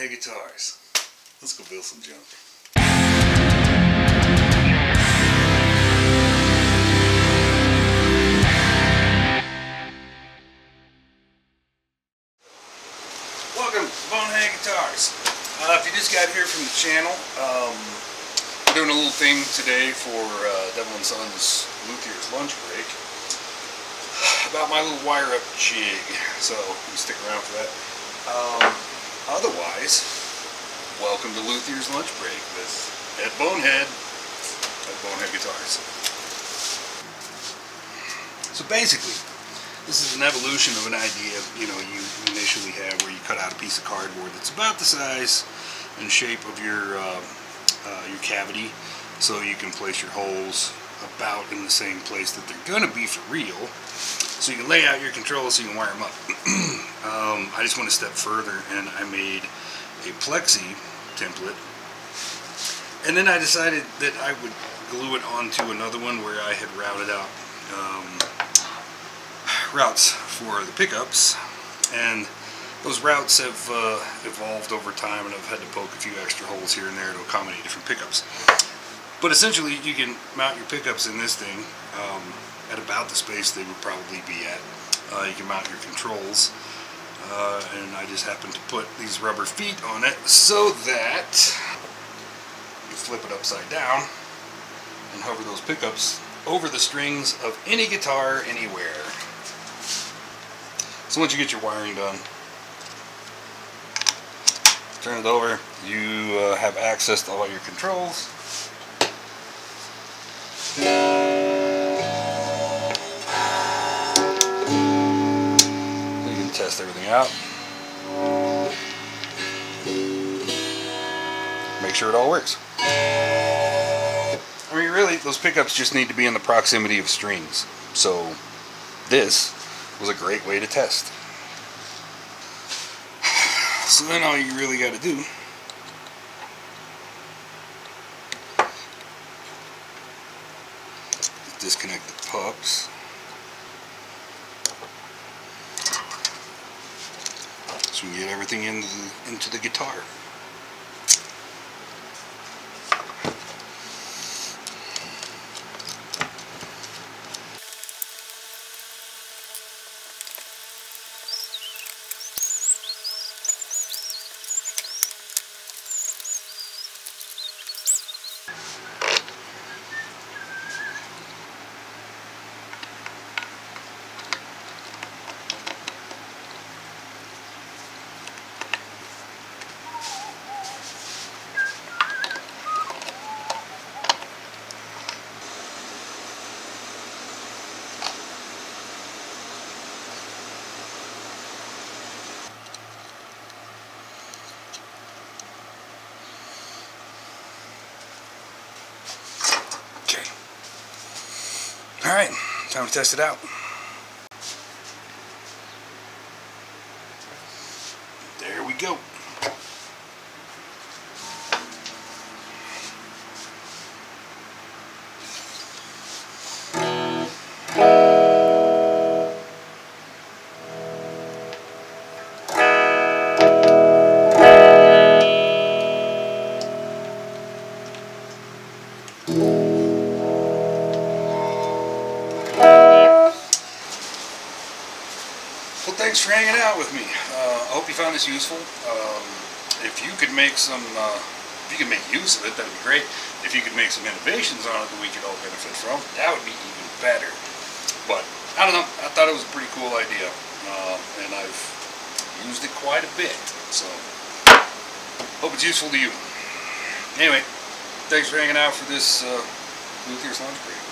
Bonehead Guitars. Let's go build some junk. Welcome to Bonehead Guitars. If you just got here from the channel, we're doing a little thing today for Devil & Son's Luthiers lunch break about my little wire up jig, so you stick around for that. Otherwise, welcome to Luthiers lunch break with Ed Bonehead at Bonehead Guitars. So basically, this is an evolution of an idea, you initially have, where you cut out a piece of cardboard that's about the size and shape of your cavity, so you can place your holes about in the same place that they're going to be for real, so you can lay out your controls so you can wire them up. I just went a step further and I made a plexi template, and then I decided that I would glue it onto another one where I had routed out routes for the pickups, and those routes have evolved over time, and I've had to poke a few extra holes here and there to accommodate different pickups. But essentially, you can mount your pickups in this thing at about the space they would probably be at. You can mount your controls, and I just happened to put these rubber feet on it so that you flip it upside down and hover those pickups over the strings of any guitar anywhere. So once you get your wiring done, turn it over, you have access to all your controls. You can test everything out. Make sure it all works. I mean, really, those pickups just need to be in the proximity of strings. So this was a great way to test. So then all you really got to do is disconnect the pups. So we can get everything into the guitar. Alright, time to test it out. There we go. Well, thanks for hanging out with me. I hope you found this useful. If you could make some, if you could make use of it, that would be great. If you could make some innovations on it that we could all benefit from, that would be even better. But I don't know. I thought it was a pretty cool idea, and I've used it quite a bit. So hope it's useful to you. Anyway, thanks for hanging out for this Luthiers lunch break.